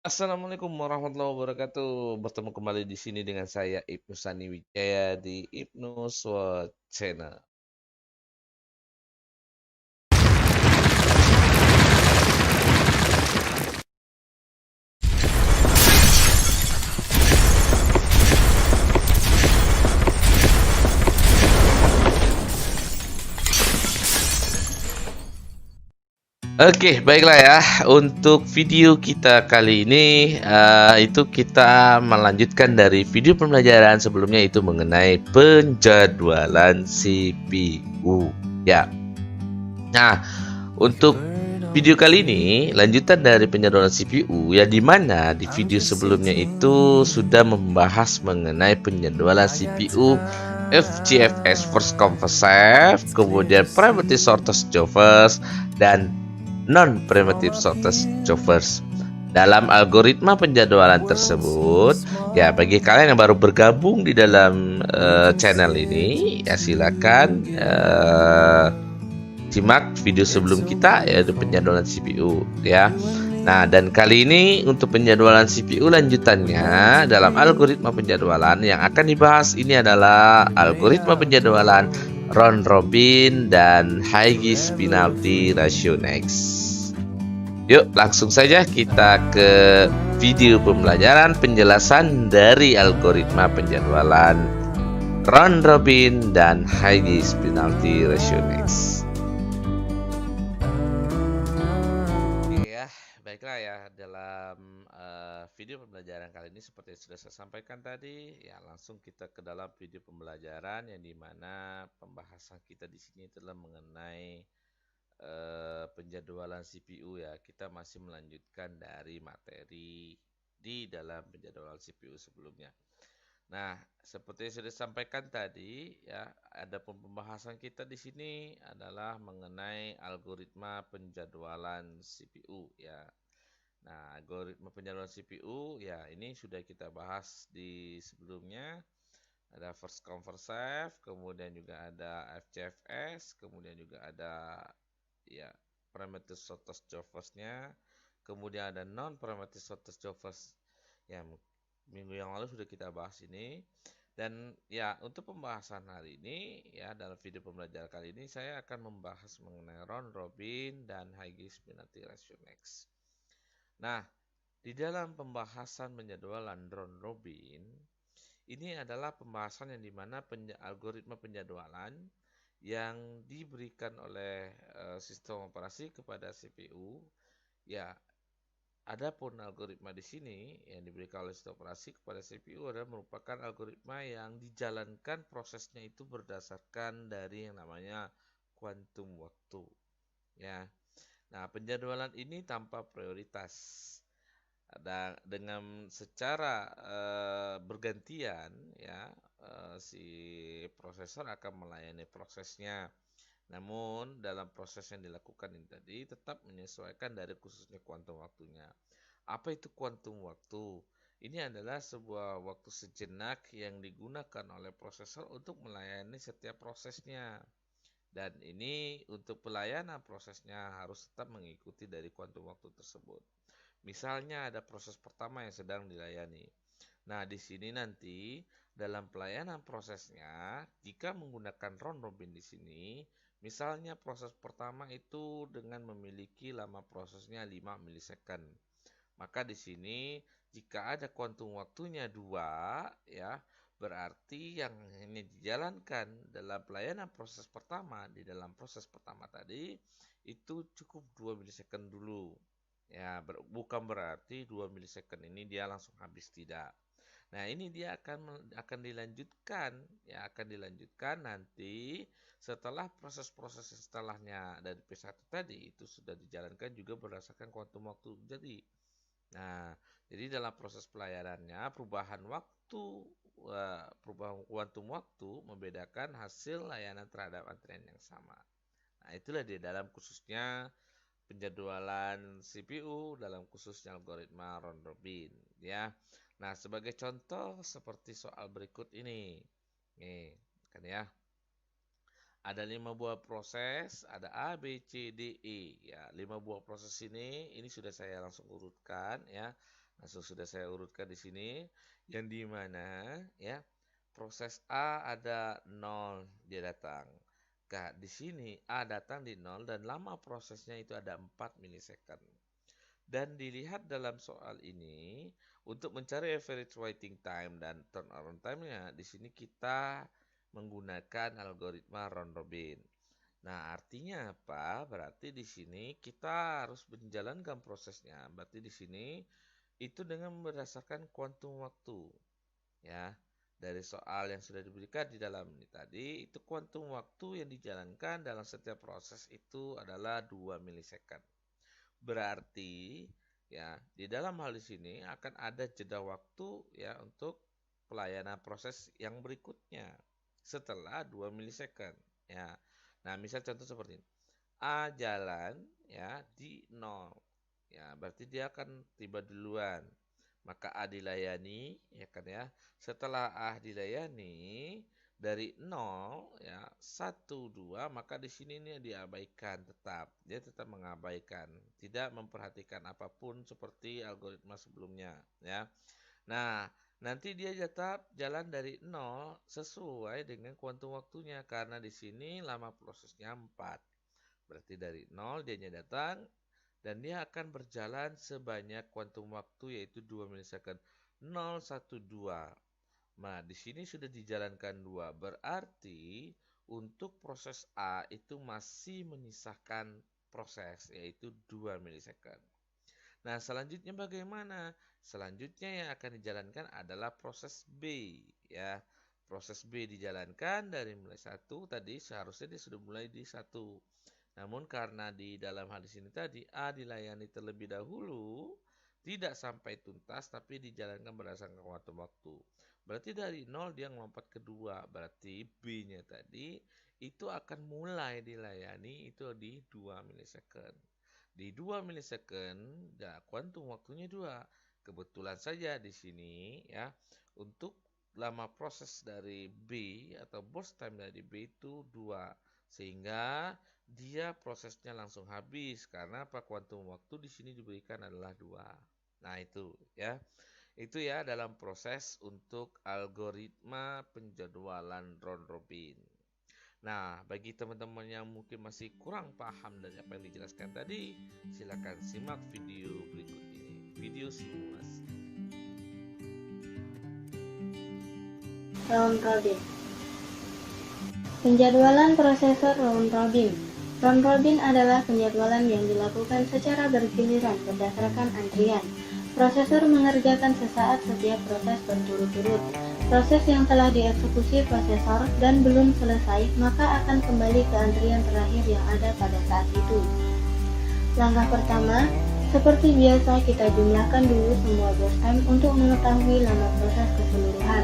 Assalamualaikum warahmatullahi wabarakatuh. Bertemu kembali di sini dengan saya Ibnu Sani Wijaya di Ibnu Swat Channel. Oke, baiklah ya. Untuk video kita kali ini itu kita melanjutkan dari video pembelajaran sebelumnya itu mengenai penjadwalan CPU. Ya. Nah, untuk video kali ini lanjutan dari penjadwalan CPU ya, di mana di video sebelumnya itu sudah membahas mengenai penjadwalan CPU FGFS first come first serve, kemudian primitive shortest job first, dan non primitive shortest job first. Dalam algoritma penjadwalan tersebut, ya bagi kalian yang baru bergabung di dalam channel ini, ya silakan simak video sebelum kita, yaitu penjadwalan CPU ya. Nah, dan kali ini untuk penjadwalan CPU lanjutannya dalam algoritma penjadwalan yang akan dibahas ini adalah algoritma penjadwalan round robin dan Higgs penalty ratio next. Yuk, langsung saja kita ke video pembelajaran penjelasan dari algoritma penjadwalan round robin dan Higgs penalty ratio next. Baiklah ya, dalam video pembelajaran kali ini seperti yang sudah saya sampaikan tadi, ya langsung kita ke dalam video pembelajaran yang dimana pembahasan kita di sini adalah mengenai penjadwalan CPU ya. Kita masih melanjutkan dari materi di dalam penjadwalan CPU sebelumnya. Nah, seperti yang sudah disampaikan tadi ya, ada pembahasan kita di sini adalah mengenai algoritma penjadwalan CPU ya. Nah, algoritma penjadwalan CPU ya ini sudah kita bahas di sebelumnya. Ada first come first serve, kemudian juga ada FCFS, kemudian juga ada ya parameter shortest job first-nya, kemudian ada non parameter shortest job first. Ya, minggu yang lalu sudah kita bahas ini. Dan ya, untuk pembahasan hari ini ya, dalam video pembelajaran kali ini saya akan membahas mengenai round robin dan Higgs penalty ratio next. Nah, di dalam pembahasan penjadwalan round robin, ini adalah pembahasan yang dimana algoritma penjadwalan yang diberikan oleh sistem operasi kepada CPU. Ya, adapun algoritma di sini yang diberikan oleh sistem operasi kepada CPU adalah merupakan algoritma yang dijalankan prosesnya itu berdasarkan dari yang namanya kuantum waktu. Ya, nah penjadwalan ini tanpa prioritas. Dengan secara bergantian ya, si prosesor akan melayani prosesnya. Namun dalam proses yang dilakukan ini tadi tetap menyesuaikan dari khususnya kuantum waktunya. Apa itu kuantum waktu? Ini adalah sebuah waktu sejenak yang digunakan oleh prosesor untuk melayani setiap prosesnya. Dan ini untuk pelayanan prosesnya harus tetap mengikuti dari kuantum waktu tersebut. Misalnya ada proses pertama yang sedang dilayani. Nah, di sini nanti dalam pelayanan prosesnya, jika menggunakan round robin di sini, misalnya proses pertama itu dengan memiliki lama prosesnya 5 milisecond. Maka di sini jika ada kuantum waktunya 2, ya, berarti yang ini dijalankan dalam pelayanan proses pertama, di dalam proses pertama tadi itu cukup 2 milisecond dulu. Ya, bukan berarti 2 milisecond ini dia langsung habis, tidak. Nah, ini dia akan dilanjutkan, ya akan dilanjutkan nanti setelah proses-proses setelahnya dari P1 tadi itu sudah dijalankan juga berdasarkan kuantum waktu. Nah, jadi dalam proses pelayanannya perubahan kuantum waktu membedakan hasil layanan terhadap antrian yang sama. Nah, itulah di dalam khususnya penjadwalan CPU dalam khususnya algoritma round robin ya. Nah, sebagai contoh seperti soal berikut ini. Nih, kan ya. Ada 5 buah proses, ada A, B, C, D, E. Ya, 5 buah proses ini sudah saya langsung urutkan ya. Langsung sudah saya urutkan di sini, yang dimana ya proses A ada 0 dia datang. Nah, di sini A datang di 0 dan lama prosesnya itu ada 4 milisecond. Dan dilihat dalam soal ini, untuk mencari average waiting time dan turnaround time-nya, di sini kita menggunakan algoritma round robin. Nah, artinya apa? Berarti di sini kita harus menjalankan prosesnya. Berarti di sini itu dengan berdasarkan kuantum waktu. Ya, dari soal yang sudah diberikan di dalam ini tadi, itu kuantum waktu yang dijalankan dalam setiap proses itu adalah 2 milisecond. Berarti ya, di dalam hal di sini akan ada jeda waktu ya untuk pelayanan proses yang berikutnya setelah 2 milisecond ya. Nah, misal contoh seperti ini. A jalan ya di 0. Ya, berarti dia akan tiba duluan. Maka A dilayani ya kan ya. Setelah A dilayani dari 0 ya 1 2, maka di sini ini diabaikan tetap. Dia tetap mengabaikan, tidak memperhatikan apapun seperti algoritma sebelumnya ya. Nah, nanti dia tetap jalan dari 0 sesuai dengan kuantum waktunya karena di sini lama prosesnya 4. Berarti dari 0 dia datang dan dia akan berjalan sebanyak kuantum waktu yaitu 2 milisecond. 0 1 2. Nah, di sini sudah dijalankan 2. Berarti untuk proses A itu masih menyisakan proses yaitu 2 milisecond. Nah, selanjutnya bagaimana? Selanjutnya yang akan dijalankan adalah proses B ya. Proses B dijalankan dari mulai 1 tadi seharusnya dia sudah mulai di 1. Namun karena di dalam hadis ini tadi A dilayani terlebih dahulu, tidak sampai tuntas tapi dijalankan berdasarkan kuantum waktu. Berarti dari 0 dia melompat ke 2. Berarti B-nya tadi itu akan mulai dilayani itu di 2 milisecond. Di 2 milisecond, ya, kuantum waktunya 2. Kebetulan saja di sini ya, untuk lama proses dari B atau burst time dari B itu 2. Sehingga dia prosesnya langsung habis karena apa? Kuantum waktu di sini diberikan adalah 2. Nah, itu ya. Itu ya dalam proses untuk algoritma penjadwalan round robin. Nah, bagi teman-teman yang mungkin masih kurang paham dari apa yang dijelaskan tadi, silakan simak video berikut ini, video simulasi. Round robin. Penjadwalan prosesor round robin. Round robin adalah penjadwalan yang dilakukan secara bergiliran berdasarkan antrian. Prosesor mengerjakan sesaat setiap proses berturut-turut. Proses yang telah dieksekusi prosesor dan belum selesai, maka akan kembali ke antrian terakhir yang ada pada saat itu. Langkah pertama, seperti biasa kita jumlahkan dulu semua burst time untuk mengetahui lama proses keseluruhan.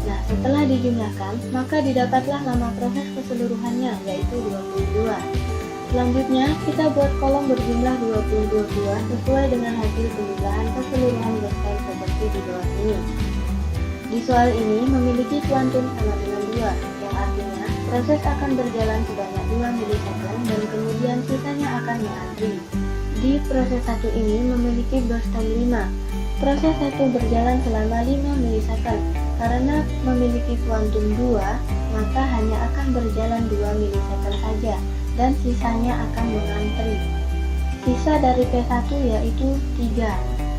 Nah, setelah dijumlahkan, maka didapatlah lama proses keseluruhannya, yaitu 22. Selanjutnya, kita buat kolom berjumlah 22 sesuai dengan hasil penjumlahan keseluruhan burst time seperti di bawah ini. Di soal ini memiliki kuantum sama dengan 2, yang artinya proses akan berjalan sebanyak 2 milisecond dan kemudian sisanya akan mengantri. Di proses 1 ini memiliki burst time 5. Proses 1 berjalan selama 5 milisecond. Karena memiliki kuantum 2, maka hanya akan berjalan 2 milisecond saja dan sisanya akan mengantri. Sisa dari P1 yaitu 3,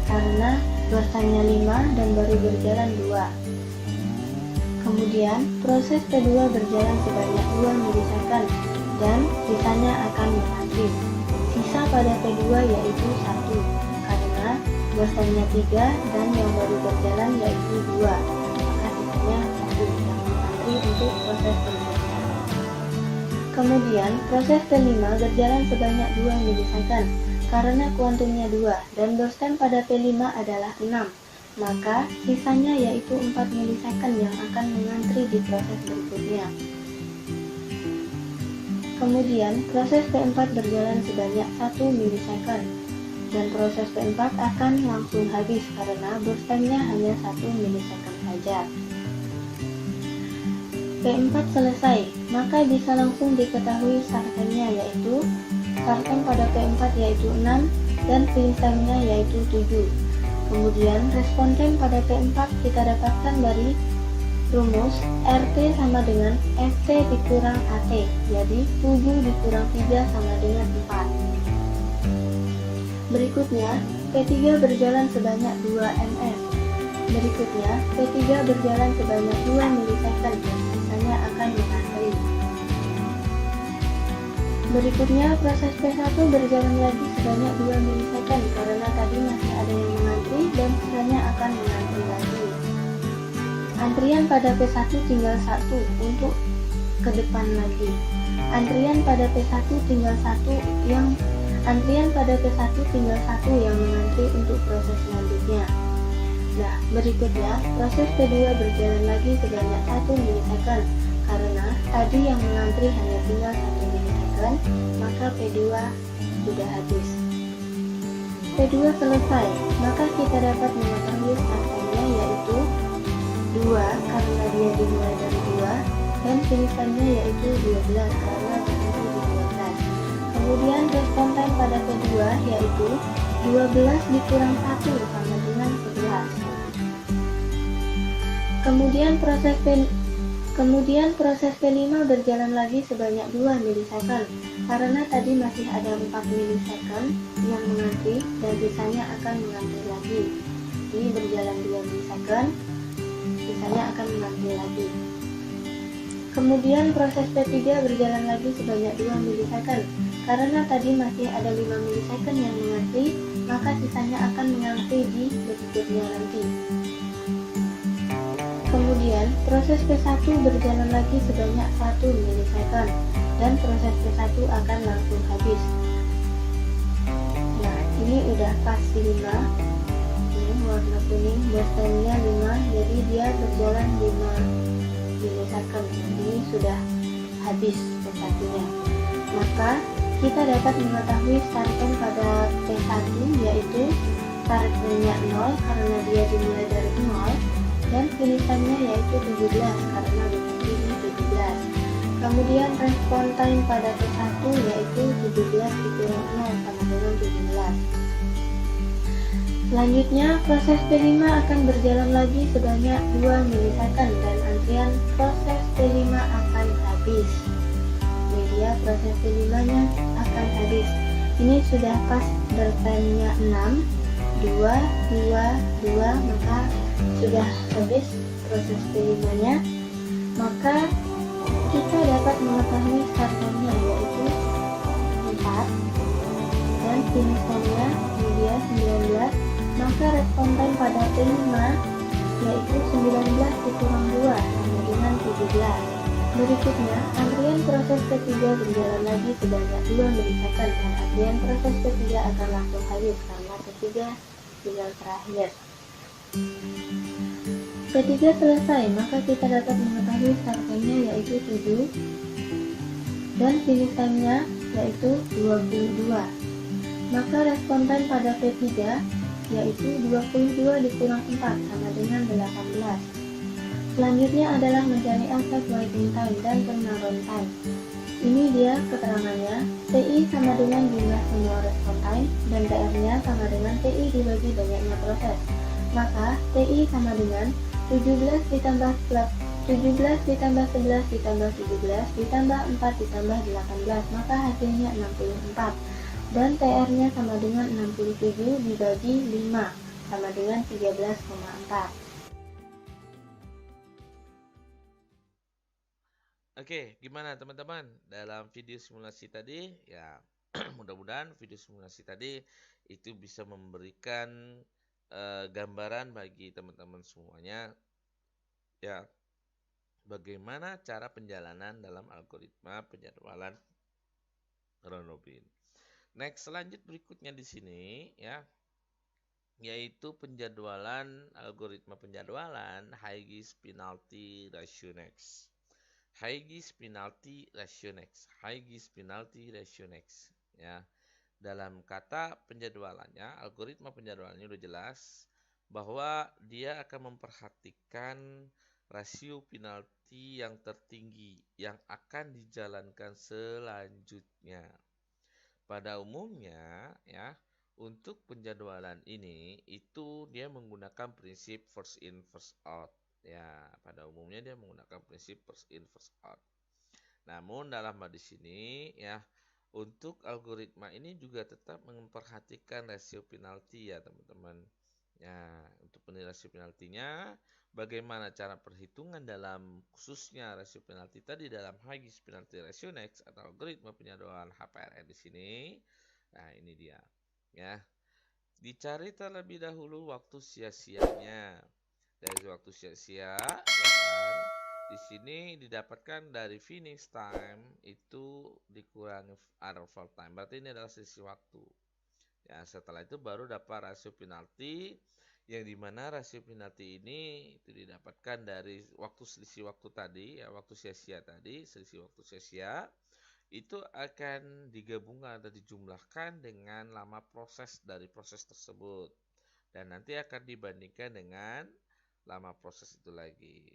karena burst time-nya 5 dan baru berjalan 2. Kemudian, proses P2 berjalan sebanyak 2 milisecond dan sisanya akan mengantri. Sisa pada P2 yaitu 1, karena burst time-nya 3 dan yang baru berjalan yaitu 2. Maka sisanya 1 yang mengantri untuk proses berikutnya. Kemudian, proses P5 berjalan sebanyak 2 milisecond karena kuantumnya 2 dan burst time pada P5 adalah 6. Maka sisanya yaitu 4 milisecond yang akan mengantri di proses berikutnya. Kemudian proses P4 berjalan sebanyak 1 milisecond dan proses P4 akan langsung habis karena burst time-nya hanya 1 milisecond saja. P4 selesai, maka bisa langsung diketahui start time-nya yaitu start time pada P4 yaitu 6 dan finish time-nya yaitu 7. Kemudian responden pada P4 kita dapatkan dari rumus RT sama dengan FT dikurang AT. Jadi 7 dikurang 3 sama dengan 4. Berikutnya P3 berjalan sebanyak 2 ms. Berikutnya P3 berjalan sebanyak 2 milisecond dan sisanya akan mengantri. Berikutnya proses P1 berjalan lagi sebanyak 2 milisecond karena tadi masih ada yang mengantri dan sisanya akan mengantri lagi. Antrian pada P1 tinggal 1 untuk ke depan lagi. Antrian pada P1 tinggal 1 yang mengantri untuk proses selanjutnya. Nah, berikutnya proses P2 berjalan lagi sebanyak 1 milisecond karena tadi yang mengantri hanya tinggal 1 milisecond, maka P2 sudah habis. P2 selesai, maka kita dapat mengetahui startnya yaitu 2 karena dia dimulai dari 2 dan finisannya yaitu 12 karena berhenti di 12. Kemudian respon time pada P2 yaitu 12 dikurang 1 sama dengan 11. Kemudian proses P5 berjalan lagi sebanyak 2 milisecond karena tadi masih ada 4 milisecond yang mengantri dan sisanya akan mengantri lagi. Ini berjalan 2 milisecond, sisanya akan mengantri lagi. Kemudian proses P3 berjalan lagi sebanyak 2 milisecond karena tadi masih ada 5 milisecond yang mengantri, maka sisanya akan mengantri di berikutnya nanti. Kemudian proses P1 berjalan lagi sebanyak 1 milisecond dan proses P1 akan langsung habis. Nah, ini udah pas 5. Ini warna kuning, bosnya 5, jadi dia berjalan 5 milisecond. Ini sudah habis P1-nya. Maka kita dapat mengetahui start time pada P1 yaitu startnya 0 karena dia dimulai dari 0 dan finisannya yaitu 17 karena berhenti di 17. Kemudian respon time pada P1 yaitu 17 dikurang 0 sama dengan 17. Selanjutnya proses P5 akan berjalan lagi sebanyak 2 milisecond dan antrian proses P5 akan habis. Ini dia proses P5 nya akan habis. Ini sudah pas bertanya 6 2 2 2, maka sudah habis proses P5 nya. Maka kita dapat mengetahui start time-nya yaitu 4 dan finish time-nya dia 19. Maka respon time pada P5 yaitu 19 dikurang 2 sama dengan 17. Berikutnya, antrian proses P3 berjalan lagi sebanyak 2 milisecond dan antrian proses P3 akan langsung habis karena P3 tinggal terakhir. P3 selesai, maka kita dapat mengetahui start time-nya yaitu 7 dan finish time-nya yaitu 22. Maka respon time pada P3 yaitu 22 dikurang 4 sama dengan 18. Selanjutnya adalah mencari effect waiting time dan turnaround time. Ini dia keterangannya, TI sama dengan jumlah semua respon time dan TR-nya sama dengan TI dibagi banyaknya proses. Maka TI sama dengan 17 ditambah 11 ditambah 17 ditambah 4 ditambah 18, maka hasilnya 64. Dan TR-nya sama dengan 67 dibagi 5 sama dengan 13,4. Oke, gimana teman-teman dalam video simulasi tadi? Ya, mudah-mudahan video simulasi tadi itu bisa memberikan gambaran bagi teman-teman semuanya, ya, bagaimana cara penjalanan dalam algoritma penjadwalan round robin. Next, selanjut berikutnya di sini, ya, yaitu penjadwalan algoritma penjadwalan Higgs penalty ratio next. Higgs penalty ratio next. Higgs penalty ratio next. Ya, dalam kata penjadwalannya, algoritma penjadwalannya udah jelas bahwa dia akan memperhatikan rasio penalti yang tertinggi yang akan dijalankan selanjutnya. Pada umumnya, ya, Untuk penjadwalan ini itu dia menggunakan prinsip first in first out. Ya, pada umumnya dia menggunakan prinsip first in first out. Namun dalam hal di sini ya, untuk algoritma ini juga tetap memperhatikan rasio penalti ya teman-teman. Ya, untuk rasio penaltinya, bagaimana cara perhitungan dalam khususnya rasio penalti tadi dalam Hughes penalty ratio next atau algoritma penjadwalan HPRN di sini. Nah, ini dia. Ya, dicari terlebih dahulu waktu sia-sianya. Dari waktu sia-sia, ya kan? Di sini didapatkan dari finish time itu dikurangi arrival time. Berarti ini adalah selisih waktu. Ya, setelah itu baru dapat rasio penalti yang dimana rasio penalti ini itu didapatkan dari waktu selisih waktu tadi ya, waktu sia-sia tadi, selisih waktu sia-sia itu akan digabungkan atau dijumlahkan dengan lama proses dari proses tersebut dan nanti akan dibandingkan dengan lama proses itu lagi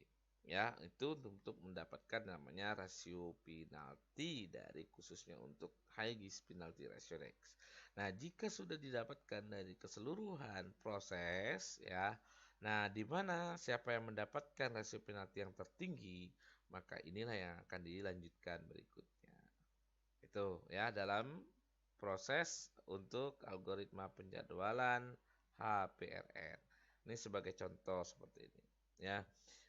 ya, itu untuk mendapatkan namanya rasio penalti dari khususnya untuk Hughes penalty ratio next. Nah, jika sudah didapatkan dari keseluruhan proses ya, nah di mana siapa yang mendapatkan rasio penalti yang tertinggi, maka inilah yang akan dilanjutkan berikutnya. Itu ya dalam proses untuk algoritma penjadwalan HPRN. Ini sebagai contoh seperti ini ya.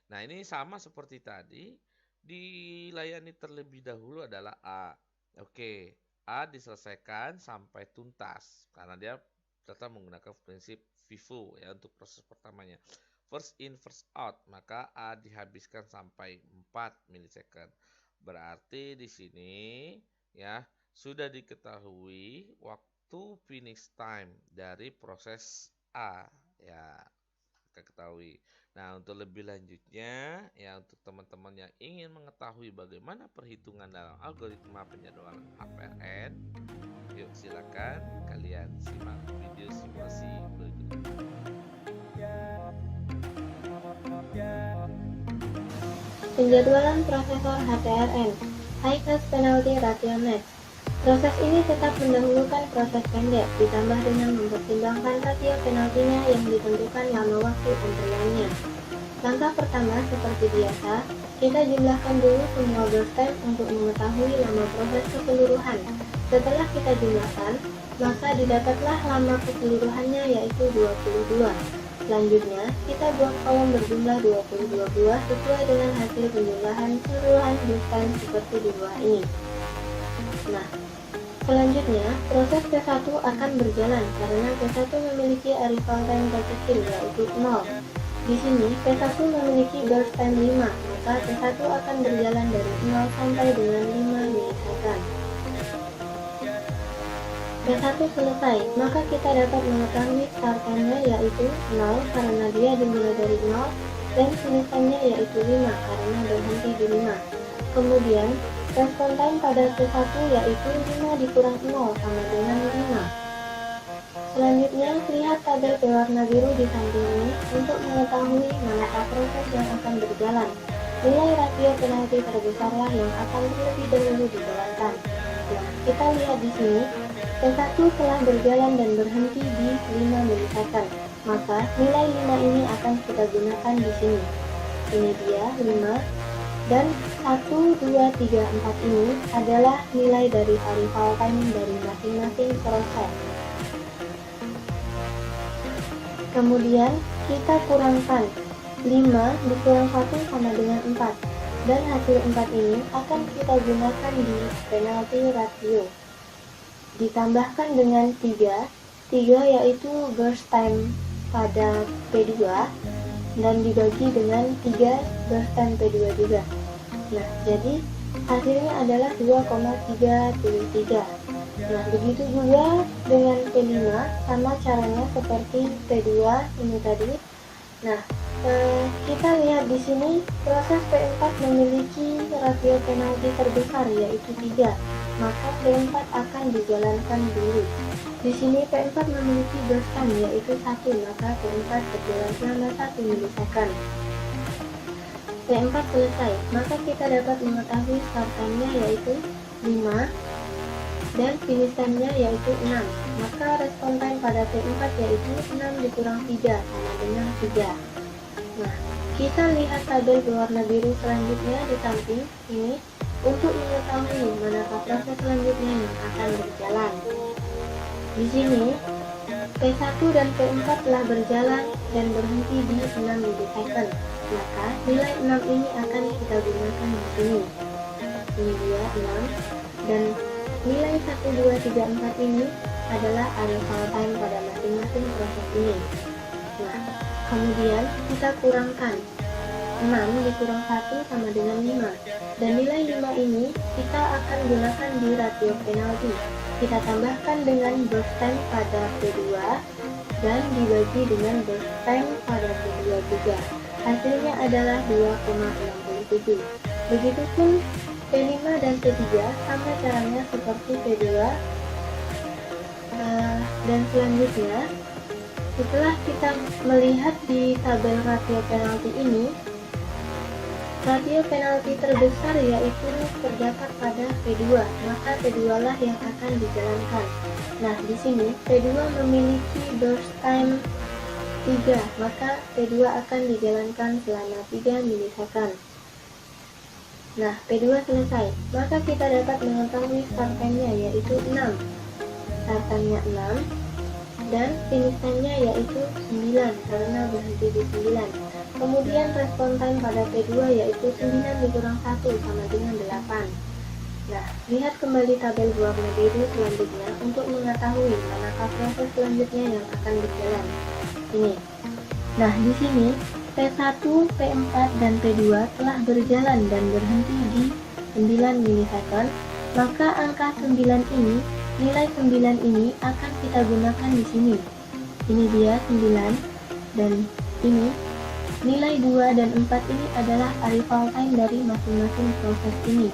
Nah, ini sama seperti tadi, dilayani terlebih dahulu adalah A. Oke, A diselesaikan sampai tuntas karena dia tetap menggunakan prinsip FIFO ya untuk proses pertamanya. First in first out, maka A dihabiskan sampai 4 milisecond. Berarti di sini ya sudah diketahui waktu finish time dari proses A ya, kita ketahui. Nah, untuk lebih lanjutnya ya, untuk teman-teman yang ingin mengetahui bagaimana perhitungan dalam algoritma penjadwalan HPRN, yuk silakan kalian simak video simulasi berikut ini. Penjadwalan prosesor HPRN, Hughes penalty ratio next. Proses ini tetap mendahulukan proses pendek ditambah dengan mempertimbangkan rasio penaltinya yang ditentukan lama waktu antriannya. Langkah pertama seperti biasa, kita jumlahkan dulu semua burst time untuk mengetahui lama proses keseluruhan. Setelah kita jumlahkan, maka didapatlah lama keseluruhannya yaitu 22. Selanjutnya, kita buat kolom berjumlah 22 buah sesuai dengan hasil penjumlahan keseluruhan burst time seperti di bawah ini. Nah, selanjutnya, proses P1 akan berjalan karena P1 memiliki arrival time terkecil yaitu 0. Di sini, P1 memiliki burst time 5, maka P1 akan berjalan dari 0 sampai dengan 5 milisecond. P1 selesai, maka kita dapat mengetahui start time-nya yaitu 0 karena dia dimulai dari 0 dan finish time-nya yaitu 5 karena berhenti di 5. Kemudian, respon time pada P1 yaitu 5 dikurang 0 sama dengan 5. Selanjutnya, lihat tabel berwarna biru di samping ini untuk mengetahui manakah proses yang akan berjalan. Nilai rasio penalti terbesarlah yang akan terlebih dahulu dijalankan. Nah, kita lihat di sini, P1 telah berjalan dan berhenti di 5 milisecond, maka nilai 5 ini akan kita gunakan di sini. Ini dia 5, dan 1, 2, 3, 4 ini adalah nilai dari arrival time dari masing-masing proses. Kemudian kita kurangkan 5 dikurang 1 sama dengan 4, dan hasil 4 ini akan kita gunakan di penalty ratio. Ditambahkan dengan 3 yaitu burst time pada P2 dan dibagi dengan 3 burst time P2 juga. Nah, jadi hasilnya adalah 2,33. Nah, begitu juga dengan P5 sama caranya seperti P2 ini tadi. Nah, kita lihat di sini proses P4 memiliki rasio penalti terbesar yaitu 3. Maka P4 akan dijalankan dulu. Di sini P4 memiliki burst time yaitu 1, maka P4 berjalan selama 1 milisecond. P4 selesai, maka kita dapat mengetahui start time-nya yaitu 5 dan finish time-nya yaitu 6. Maka respon time pada P4 yaitu 6 dikurang 3 sama dengan 3. Nah, kita lihat tabel berwarna biru selanjutnya di samping ini untuk mengetahui manakah proses selanjutnya yang akan berjalan. Di sini P1 dan P4 telah berjalan dan berhenti di 6 milisecond. Maka nilai 6 ini akan kita gunakan di sini. Ini dia 6 dan nilai 1, 2, 3, 4 ini adalah arrival time pada masing-masing proses ini. Nah, kemudian kita kurangkan 6 dikurang 1 sama dengan 5. Dan nilai 5 ini kita akan gunakan di rasio penalti. Kita tambahkan dengan burst time pada P2 dan dibagi dengan burst time pada P2 juga. Hasilnya adalah 2,67. Begitupun P5 dan P3 sama caranya seperti P2. Dan selanjutnya, setelah kita melihat di tabel rasio penalti ini, rasio penalti terbesar yaitu terdapat pada P2, maka P2 lah yang akan dijalankan. Nah, di sini P2 memiliki burst time 3, maka P2 akan dijalankan selama 3 milisecond. Nah, P2 selesai, maka kita dapat mengetahui start time-nya yaitu 6. Start time-nya 6 dan finish time-nya yaitu 9 karena berhenti di 9. Kemudian respon time pada P2 yaitu 9 dikurang 1 sama dengan 8. Nah, lihat kembali tabel berwarna biru selanjutnya untuk mengetahui manakah proses selanjutnya yang akan berjalan. Ini. Nah, di sini P1, P4, dan P2 telah berjalan dan berhenti di 9 milisecond, maka angka 9 ini, nilai 9 ini akan kita gunakan di sini. Ini dia 9 dan ini nilai 2 dan 4 ini adalah arrival time dari masing-masing proses ini.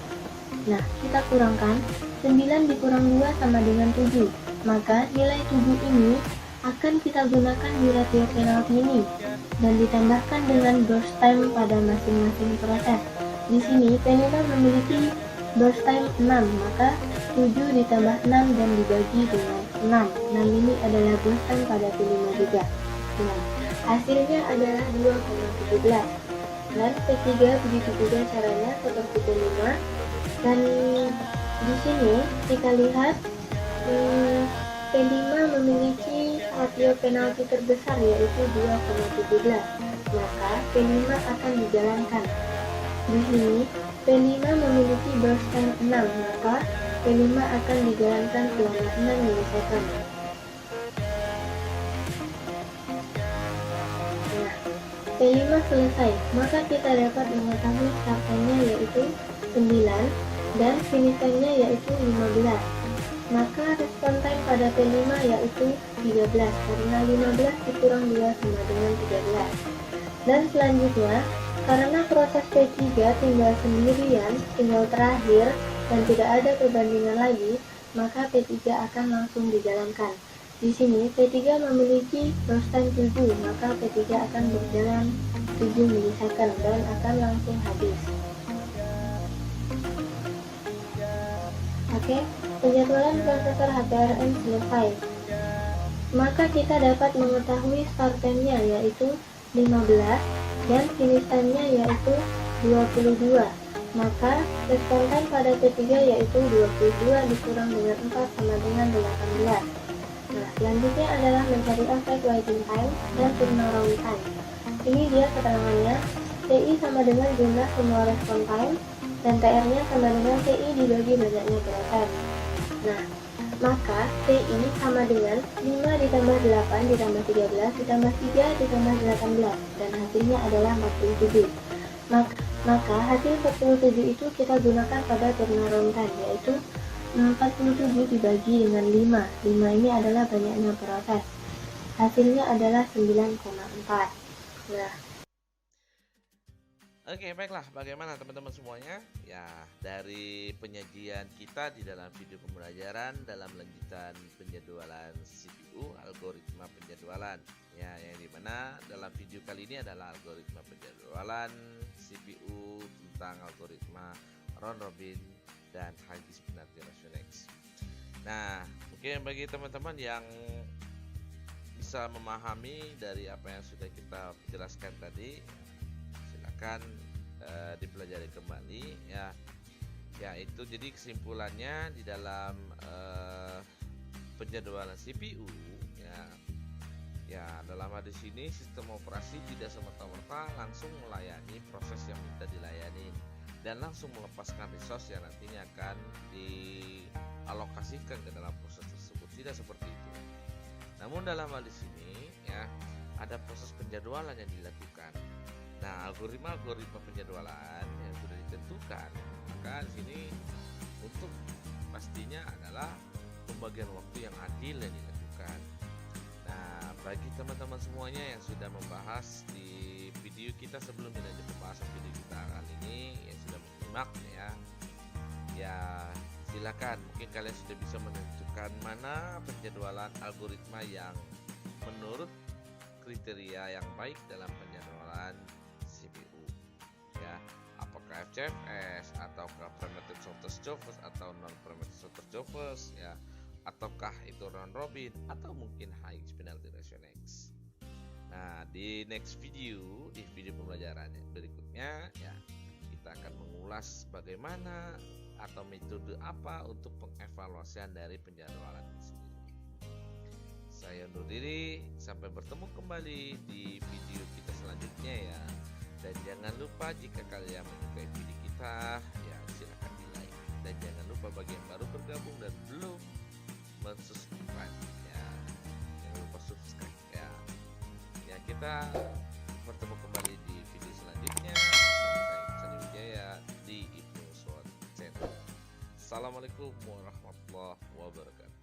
Nah, kita kurangkan 9 dikurang 2 sama dengan 7. Maka nilai 7 ini akan kita gunakan di rasio penalti ini dan ditambahkan dengan burst time pada masing-masing proses. Di sini P5 memiliki burst time 6, maka 7 ditambah 6 dan dibagi dengan 6. 6 ini adalah burst time pada P5 juga. Nah, hasilnya adalah 2,17. Dan P3 begitu juga caranya seperti P5. Dan di sini kita lihat P5 memiliki rasio penalti terbesar yaitu 2,17. Maka P5 akan dijalankan. Di sini P5 memiliki burst time 6, maka P5 akan dijalankan selama 6 milisecond. Nah, P5 selesai, maka kita dapat mengetahui start time-nya yaitu 9 dan finish time-nya yaitu 15. Maka respon time pada P5 yaitu 13 karena 15 dikurang 2 sama dengan 13. Dan selanjutnya, karena proses P3 tinggal sendirian, tinggal terakhir dan tidak ada perbandingan lagi, maka P3 akan langsung dijalankan. Di sini P3 memiliki burst time 7, maka P3 akan berjalan 7 milisecond dan akan langsung habis. Oke, penjadwalan prosesor HPRM selesai. Maka kita dapat mengetahui start time-nya yaitu 15 dan finish time-nya yaitu 22. Maka respon time pada P3 yaitu 22 dikurang dengan 4 sama dengan 18. Nah, selanjutnya adalah mencari efek waiting time dan turnaround time. Ini dia keterangannya. TI sama dengan jumlah semua respon time dan TR-nya sama dengan TI dibagi banyaknya proses. Nah, maka TI sama dengan 5 ditambah 8 ditambah 13 ditambah 3 ditambah 18 dan hasilnya adalah 47. Maka hasil 47 itu kita gunakan pada turnaround time yaitu 47 dibagi dengan 5. 5 ini adalah banyaknya proses. Hasilnya adalah 9,4. Nah, Oke, baiklah. Bagaimana teman-teman semuanya? Ya, dari penyajian kita di dalam video pembelajaran dalam lanjutan penjadwalan CPU, algoritma penjadwalan. Ya, yang dimana dalam video kali ini adalah algoritma penjadwalan CPU tentang algoritma round robin dan high disk penalti ratio next. Nah, mungkin bagi teman-teman yang bisa memahami dari apa yang sudah kita jelaskan tadi, silakan dipelajari kembali ya. Ya, itu jadi kesimpulannya di dalam penjadwalan CPU ya. Ya, dalam hal di sini sistem operasi tidak semata-mata langsung melayani proses yang minta dilayani dan langsung melepaskan resource yang nantinya akan dialokasikan ke dalam proses tersebut. Tidak seperti itu. Namun dalam hal di sini ya ada proses penjadwalan yang dilakukan. Nah, algoritma penjadwalan yang sudah ditentukan, maka di sini untuk pastinya adalah pembagian waktu yang adil yang dilakukan. Nah, bagi teman-teman semuanya yang sudah membahas di video kita sebelumnya dan pembahasan video kita kali ini yang sudah menyimak ya silakan, mungkin kalian sudah bisa menentukan mana penjadwalan algoritma yang menurut kriteria yang baik dalam penjadwalan CPU ya, apakah FCFS ataukah primitive shortest jobbers atau non primitive shortest jobbers ya, ataukah itu round robin atau mungkin highest penalty ratio next. Nah, di next video, di video pembelajaran berikutnya ya, kita akan mengulas bagaimana atau metode apa untuk pengevaluasian dari penjadwalan ini sendiri. Saya undur diri, sampai bertemu kembali di video kita selanjutnya ya. Dan jangan lupa jika kalian menyukai video kita ya silahkan di like, dan jangan lupa bagi yang baru bergabung dan belum subscribe ya, jangan lupa subscribe ya. Ya, kita bertemu kembali di video selanjutnya. Saya Sani Wijaya di Ibnu Swat Channel. Assalamualaikum warahmatullahi wabarakatuh.